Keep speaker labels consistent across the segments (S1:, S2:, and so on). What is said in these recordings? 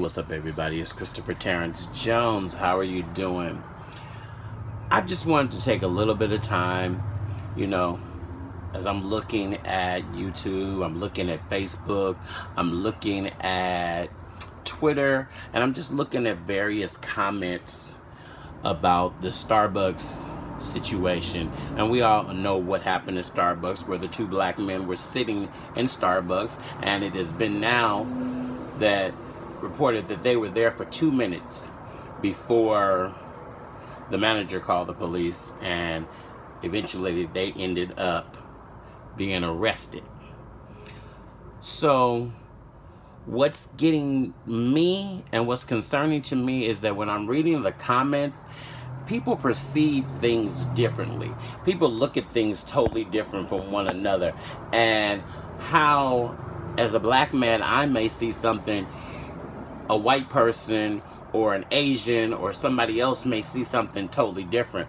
S1: What's up, everybody? It's Christopher Terrence Jones. How are you doing? I just wanted to take a little bit of time, as I'm looking at YouTube, I'm looking at Facebook, I'm looking at Twitter, and I'm just looking at various comments about the Starbucks situation. And we all know what happened at Starbucks, where the two black men were sitting in Starbucks, and it has been now that reported that they were there for 2 minutes before the manager called the police, and eventually they ended up being arrested. So what's getting me and what's concerning to me is that when I'm reading the comments, people perceive things differently. People look at things totally different from one another, and how as a black man I may see something a white person or an Asian or somebody else may see something totally different.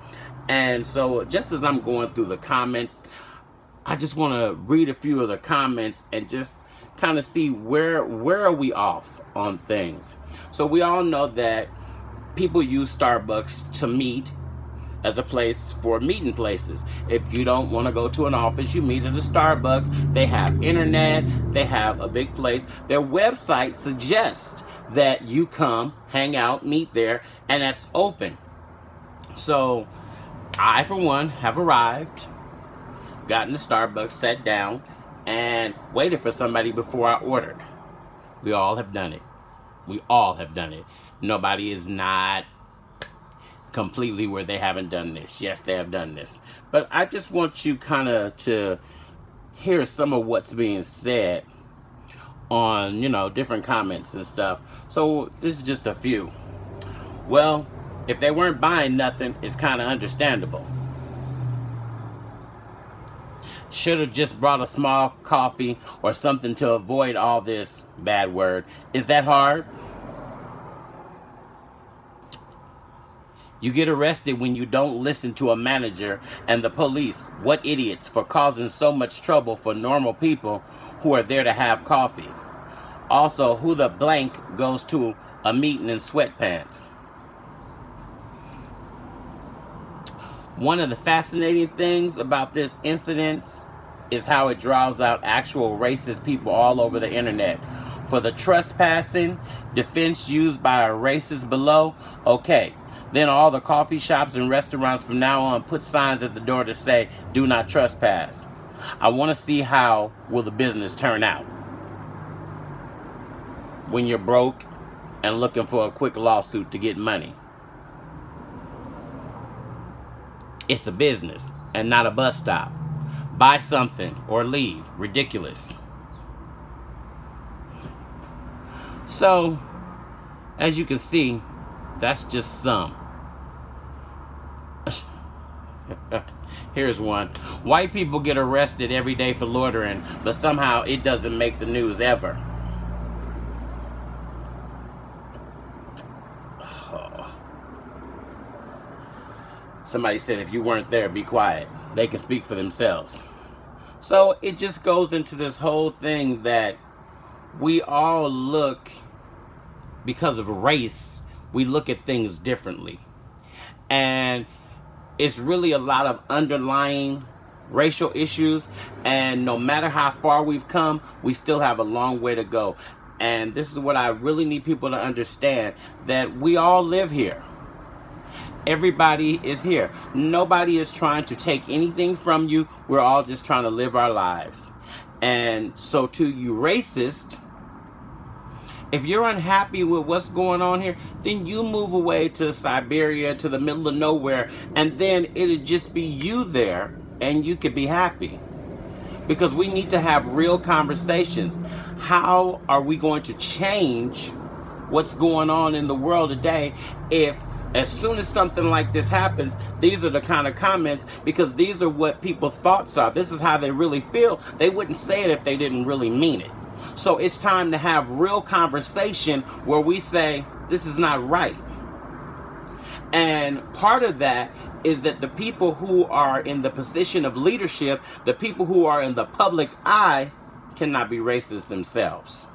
S1: And so just as I'm going through the comments, I just want to read a few of the comments and just kind of see where are we off on things. So we all know that people use Starbucks to meet, as a place for meeting places. If you don't want to go to an office, you meet at a Starbucks. They have internet, they have a big place. Their website suggests that you come, hang out, meet there, and that's open. So I, for one, have arrived, gotten to Starbucks, sat down, and waited for somebody before I ordered. We all have done it. We all have done it. Nobody is not completely where they haven't done this. Yes, they have done this. But I just want you kind of to hear some of what's being said on, different comments and stuff. So this is just a few. Well, if they weren't buying nothing, it's kind of understandable. Should have just brought a small coffee or something to avoid all this bad word. Is that hard? You get arrested when you don't listen to a manager and the police. What idiots for causing so much trouble for normal people who are there to have coffee. Also, who the blank goes to a meeting in sweatpants? One of the fascinating things about this incident is how it draws out actual racist people all over the internet. For the trespassing defense used by a racist below, okay. Then all the coffee shops and restaurants from now on put signs at the door to say, "Do not trespass." I want to see how will the business turn out when you're broke and looking for a quick lawsuit to get money. It's a business and not a bus stop. Buy something or leave. Ridiculous. So, as you can see, that's just some. Here's one. White people get arrested every day for loitering, but somehow it doesn't make the news ever. Oh. Somebody said if you weren't there, be quiet. They can speak for themselves. So it just goes into this whole thing that we all look, because of race, we look at things differently. And it's really a lot of underlying racial issues, and no matter how far we've come, we still have a long way to go. And this is what I really need people to understand, that we all live here. Everybody is here. Nobody is trying to take anything from you. We're all just trying to live our lives. And so to you racist, if you're unhappy with what's going on here, then you move away to Siberia, to the middle of nowhere, and then it'll just be you there, and you could be happy. Because we need to have real conversations. How are we going to change what's going on in the world today if, as soon as something like this happens, these are the kind of comments, because these are what people's thoughts are. This is how they really feel. They wouldn't say it if they didn't really mean it. So it's time to have real conversation where we say, this is not right. And part of that is that the people who are in the position of leadership, the people who are in the public eye, cannot be racist themselves.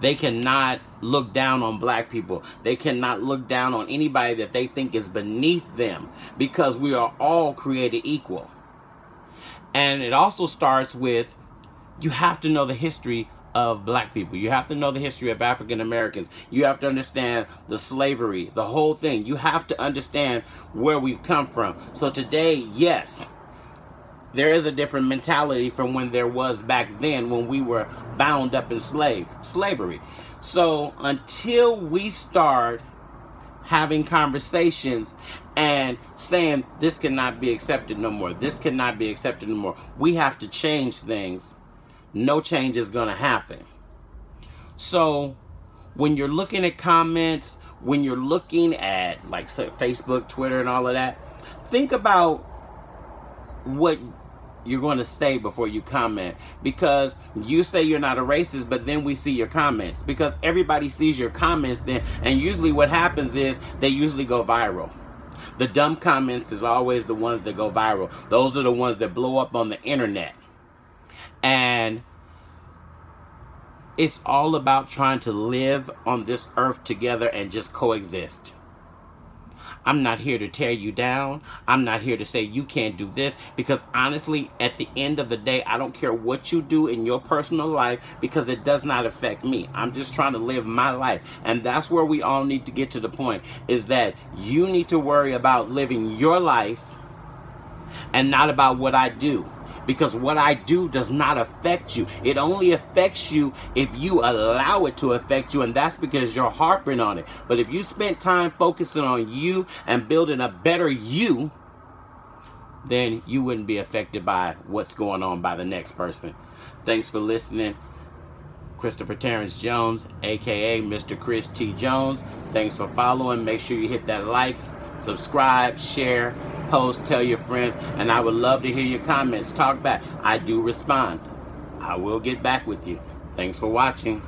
S1: They cannot look down on black people. They cannot look down on anybody that they think is beneath them, because we are all created equal. And it also starts with, you have to know the history of black people. You have to know the history of African Americans. You have to understand the slavery, the whole thing. You have to understand where we've come from. So today, yes, there is a different mentality from when there was back then, when we were bound up in slavery. So until we start having conversations and saying this cannot be accepted no more, this cannot be accepted no more, we have to change things, no change is going to happen. So when you're looking at comments, when you're looking at like Facebook, Twitter, and all of that, think about what you're going to say before you comment, because you say you're not a racist, but then we see your comments, because everybody sees your comments then, and usually what happens is they usually go viral. The dumb comments is always the ones that go viral. Those are the ones that blow up on the internet. And it's all about trying to live on this earth together and just coexist. I'm not here to tear you down. I'm not here to say you can't do this, because honestly, at the end of the day, I don't care what you do in your personal life, because it does not affect me. I'm just trying to live my life. And that's where we all need to get to the point, is that you need to worry about living your life and not about what I do. Because what I do does not affect you. It only affects you if you allow it to affect you, and that's because you're harping on it. But if you spent time focusing on you and building a better you, then you wouldn't be affected by what's going on by the next person. Thanks for listening. Christopher Terrence Jones, aka Mr. Chris T. Jones. Thanks for following. Make sure you hit that like, subscribe, share, post, tell your friends, and I would love to hear your comments. Talk back. I do respond. I will get back with you. Thanks for watching.